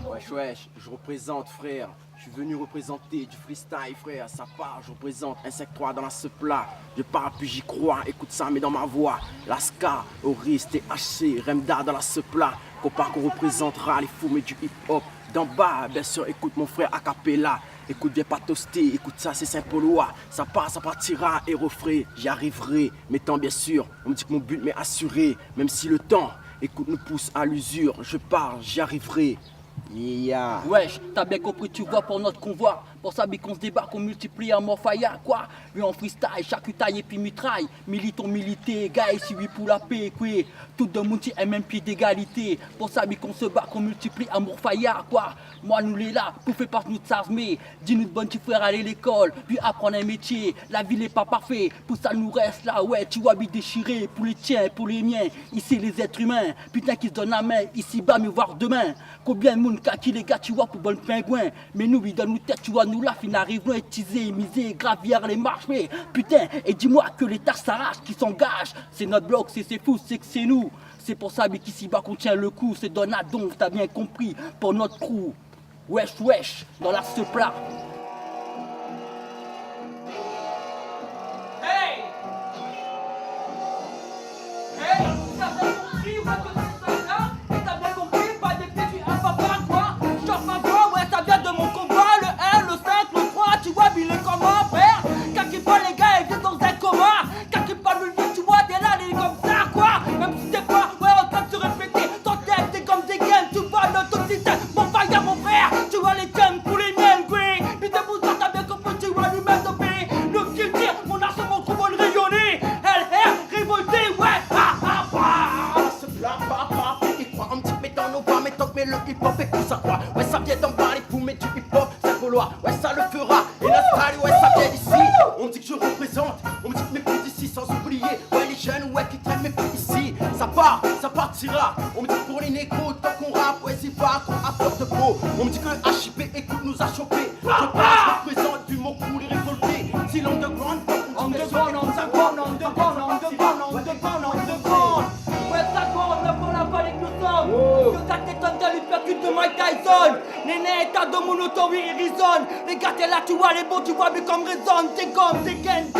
Wesh wesh, je représente frère. Je suis venu représenter du freestyle frère. Ça part, je représente Insecte 3 dans la ce plat. Je pars puis j'y crois, écoute ça mais dans ma voix. La ska, Oris, THC, Remda dans la ce plat. Copain qu'on représentera les fous mais du hip hop. D'en bas, bien sûr, écoute mon frère a cappella. Écoute, viens pas toaster, écoute ça, c'est Saint-Paulois. Ça part, ça partira, et refrais, j'y arriverai. Mais tant bien sûr, on me dit que mon but m'est assuré. Même si le temps, écoute, nous pousse à l'usure. Je pars, j'y arriverai. Yeah. Wesh, t'as bien compris, tu vois, pour notre convoi. Pour ça, qu'on se débarque, on multiplie en morfaya, quoi. Lui en freestyle, charcutaille et puis mitraille. Militon, milité, gars, ici, oui, pour la paix, quoi. Tout de monde est même pied d'égalité. Pour ça, qu'on se bat, qu'on multiplie en morfaya, quoi. Moi, nous les là, pour faire partie de notre armée. Dis-nous de bonne, tu frère aller à l'école, puis apprendre un métier. La vie n'est pas parfaite, pour ça, nous reste là, ouais, tu vois, bien déchiré. Pour les tiens, pour les miens, ici, les êtres humains. Putain, qui se donnent la main, ici, bas, mais voir demain. Combien de monde qui les gars, tu vois, pour bon pingouin. Mais nous, ils donnent nous tête, tu vois, nous là, fin arrivons à teaser, miser, gravière les marches. Mais putain, et dis-moi que l'État s'arrache, qui s'engage. C'est notre bloc, c'est fou, c'est que c'est nous. C'est pour ça, mais qu'ici bas qu'on tient le coup. C'est Donadon, t'as bien compris, pour notre crew. Wesh, wesh, dans la ce plat. Hey! Hey! T'as bien compris, ouais, que c'est ça là? Et t'as bien compris, pas des petits papa, quoi? J'en ma voix, ouais, ça vient de mon combat. Le 1, le 5, le 3, tu vois, il est comment, frère? Quand il parle, les gars, ils viennent dans un coma. Quand il parle, le tu vois, t'es là, il est comme ça, quoi? Même si t'es pas, ouais, en train de se répéter. Ton tête, t'es comme des gaines, tu vois, le toxicien. Mon faillard, mon frère, tu vois, les guns pour les miennes, oui. Puis t'es pour ça, t'as bien compris, tu vois, lui-même de paix. Le kill tire, mon arche, mon coup, va le rayonner. LR, révolté, ouais, ha, ha, ha. Ce plat, papa, il croit un petit peu dans nos bras, mais tant que mais le hip hop et tout ça, quoi. Ouais, ça vient d'en bas, les fous, mais du hip hop, c'est Gaulois. Ouais, ça le fera. Et la style, ouais, ça vient d'ici. On dit que je représente, on me dit que mes plus d'ici, sans oublier. Ouais, les jeunes, ouais, qui traînent mes plus ici. Ça part, ça partira. On me dit que pour les négros, tant qu'on rappe, ouais, c'est pas qu'on a peur de peau. On me dit que le HIP, écoute, nous a chopé. Je passe, je représente, vu mon coup, les révoltés. Si l'underground, on me dit que Ouais, ça compte, le bon la folie que nous sommes. Que ça t'étonne de l'hypercute de Mike Tyson. Néné, t'as de mon auto, oui, il résonne. Les gars, t'es là, tu vois les beaux, tu vois, mais comme résonne. T'es comme, t'es gaines,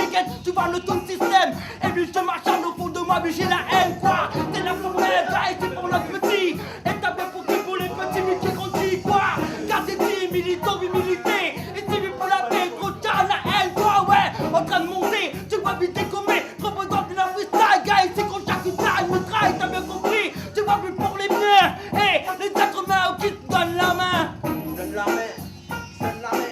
tu vois le ton système. Et puis je marche au fond de moi, mais j'ai la haine, quoi. T'es là pour les gars, et c'est pour le petit. Et t'as bien pour les petits, mais qui grandit, quoi. Car t'es dit, militant, oui, milité. Et t'es vu pour la paix, gros, t'as la haine, quoi, ouais. En train de monter, tu vois, vite décommé. Représente la freestyle, gars, et c'est gros, chaque taille, me traille, t'as bien compris. Tu vois, plus pour les miens. Et les êtres humains qui te donnent la main. donne la main, donne la main,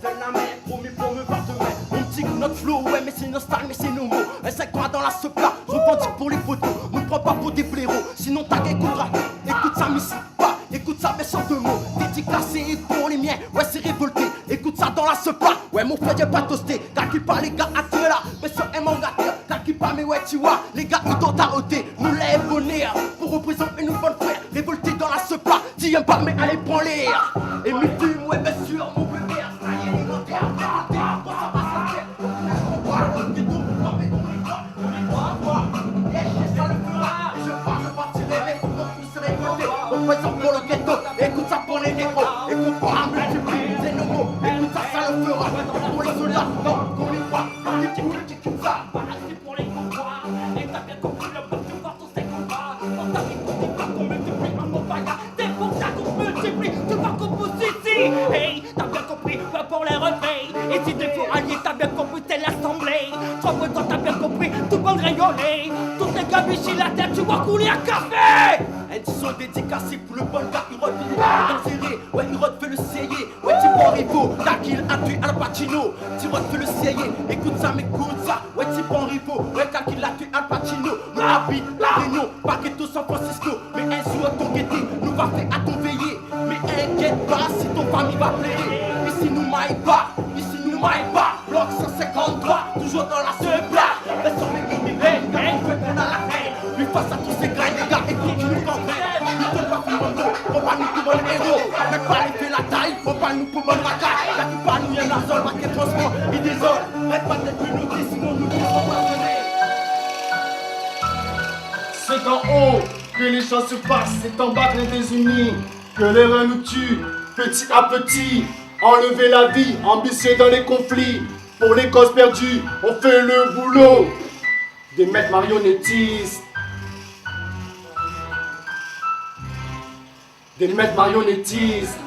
donne la main, promis pour me voir demain. On me dit que notre flow, ouais, mais c'est notre style, mais c'est nos mots. Insecte 3 dans la ce plat, je revendique pour les photos. On ne prend pas pour des blaireaux, sinon t'as écoutera. Écoute ça, mais c'est pas, écoute ça, mais sur deux mots. Dédicacé pour les miens, ouais, c'est révolté. Écoute ça dans la ce plat, ouais, mon frère, j'ai pas toasté. Car qui pas les gars à te là, mais sur un manga, car qui pas, mais ouais, tu vois, les gars, ils t'ont arrêté. Nous les bonheur, pour représenter nos bonnes frères. Révolté dans la ce plat, dis un pas, mais allez, prends l'air. Et m'étume, ouais, bien sûr, mon bébé, ça y est, les gars, t'es à quand ça va s'arrêter. On voit, on est tout, on est tout, on est tout, et ça le fera. Et je partirai, mais pour qu'on puisse récolter. On présente pour le ghetto, écoute ça pour les négros. Écoute pas un multiplie, c'est nos mots, écoute ça, ça le fera. Pour les soldats, non, qu'on les voit, les petits coups, les petits ça. C'est pour les convois. Et t'as bien compris le bloc de voir tous ces combats. Quand t'as bien compris pas qu'on multiplie un mot bagarre. C'est pour ça qu'on multiplie, tu vois qu'on pousse ici. Hey, t'as bien compris, pas pour les refrains. Et si t'es faux allié, t'as bien compris, c'est l'assemblée. Toi, toi, t'as bien compris, tout le monde rayonné. Toutes les gars bichis la tête, tu vois couler un café. Elles sont dédicacées pour le bon gars, il refile serré, ouais, il refait le CIE, ouais, tu prends Rivo, car qu'il a tué Al Pacino, tu refais le CIE, écoute ça, mais écoute ça, ouais, tu prends Rivo, ouais, car qu'il a tué Al Pacino, nous habite la Réunion, Paqueto, San Francisco, mais un jour ton guetté, nous va faire à ton veiller, mais inquiète pas si ton famille va plaider, ici nous maille pas, bloc 153, toujours dans la seule place, mais sur mes immigrés, car on fait qu'on a la haine, lui face à tous ces gars, les gars, écoute, tu nous comprends. Faut pas nous pour bon héros, mais pas les fait la taille, faut pas nous pour bonne racaille. Y'a qui pas nous, y'a la zone, marqué transport, il désole. Reste pas d'être plus noté, sinon nous ne serons pas sonnés. C'est en haut que les choses se passent, c'est en bas que les désunis, que l'erreur nous tue, petit à petit. Enlever la vie, ambitieux dans les conflits, pour les causes perdues, on fait le boulot des maîtres marionnettistes. Des maîtres marionnettistes.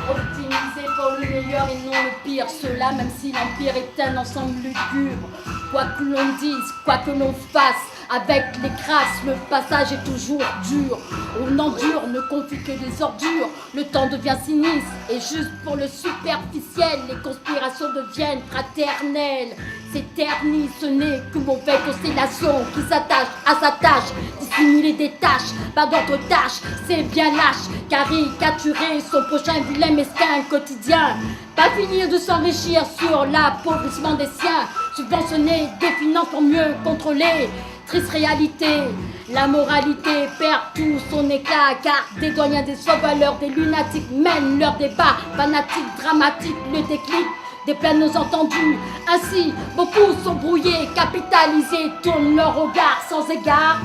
Optimisé pour le meilleur et non le pire. Cela même si l'empire est un ensemble lugubre. Quoi que l'on dise, quoi que l'on fasse, avec les crasses, le passage est toujours dur. On endure, ne confie que des ordures. Le temps devient sinistre et juste pour le superficiel, les conspirations deviennent fraternelles. S'éternise, ce n'est qu'une mauvaise constellation qui s'attache à sa tâche, dissimuler des tâches, pas d'autres tâches, c'est bien lâche. Caricaturer son prochain vilain mesquin quotidien, pas finir de s'enrichir sur l'appauvrissement des siens, subventionner des finances pour mieux contrôler. Triste réalité, la moralité perd tout son éclat, car des doyens des sauveurs, des lunatiques mènent leur débat fanatique, dramatique, le déclic des plaines entendus. Ainsi, beaucoup sont brouillés, capitalisés, tournent leur regard sans égard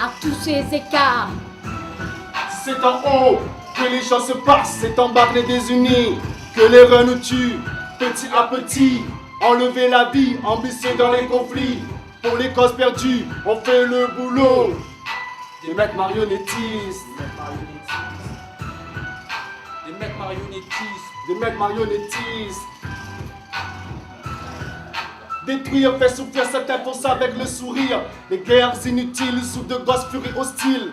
à tous ces écarts. C'est en haut que les choses se passent, c'est en bas que les désunis, que l'erreur nous tue, petit à petit. Enlever la vie, ambitieux dans les conflits, pour les causes perdues, on fait le boulot des maîtres marionnettistes. Des maîtres marionnettistes. Des maîtres marionnettistes. Détruire, faire souffrir certains font ça avec le sourire. Les guerres inutiles sous de grosses furies hostiles.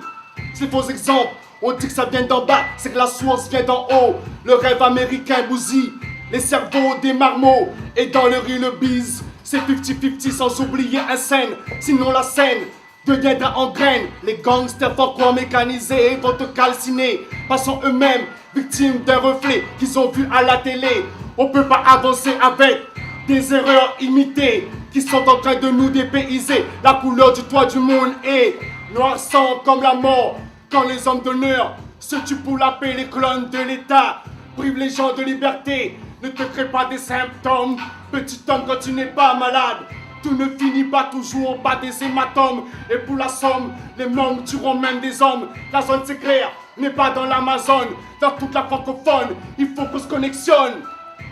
Ces faux exemples, on dit que ça vient d'en bas, c'est que la source vient d'en haut. Le rêve américain bousille les cerveaux des marmots. Et dans le riz le bise, c'est 50-50 sans oublier un scène. Sinon la scène deviendra en graine. Les gangsters fortement mécanisés vont te calciner. Passant eux-mêmes victimes d'un reflet qu'ils ont vu à la télé. On peut pas avancer avec des erreurs imitées qui sont en train de nous dépayser. La couleur du toit du monde est noir sang comme la mort. Quand les hommes d'honneur se tuent pour la paix, les clones de l'État privent les gens de liberté. Ne te crée pas des symptômes, petit homme, quand tu n'es pas malade. Tout ne finit pas toujours par des hématomes. Et pour la somme, les mômes tueront même des hommes. La zone c'est clair, n'est pas dans l'Amazone. Dans toute la francophone, il faut qu'on se connexionne.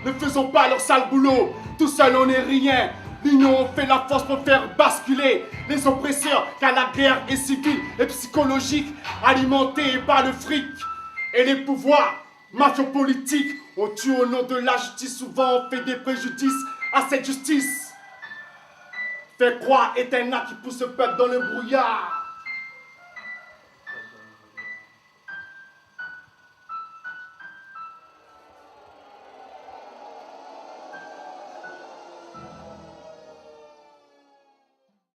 Ne faisons pas leur sale boulot, tout seul on n'est rien. L'union fait la force pour faire basculer les oppresseurs, car la guerre est civile et psychologique, alimentée par le fric. Et les pouvoirs mafio-politiques, on tue au nom de la justice, souvent on fait des préjudices à cette justice. Faire croire est un acte qui pousse le peuple dans le brouillard.